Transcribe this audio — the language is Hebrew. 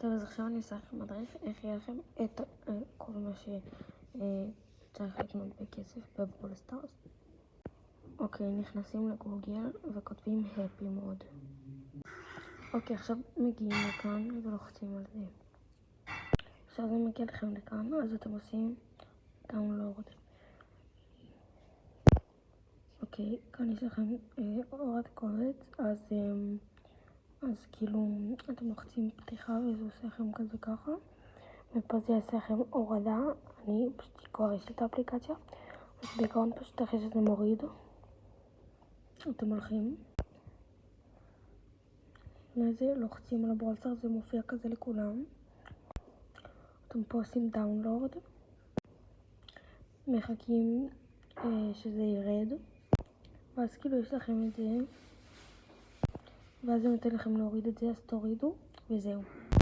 טוב, אז עכשיו אני אעשה לכם מדריך איך יהיה לכם את כל מה שצריך לקנות בכסף בברול סטארס. אוקיי, נכנסים לגוגל וכותבים הפי מוד. אוקיי, עכשיו מגיעים לכאן ולוחצים על זה. עכשיו זה מגיע לכם לכאן, אז אתם עושים דאונלורד. אוקיי, כאן יש לכם הורדת קובץ, אז כאילו אתם לוחצים פתיחה וזה עושה לכם כזה ככה, ופה זה יעשה לכם הורדה. אני פשוט כבר יש לי את האפליקציה, אז בעיקרון פשוט אחרי שזה מוריד אתם הולכים לזה, לוחצים על הברול סטארס, זה מופיע כזה לכולם. אתם פה עושים דאונלורד, מחכים שזה ירד, ואז כאילו יש לכם את זה, ואז זה נותן לכם להוריד את זה, אז תורידו וזהו.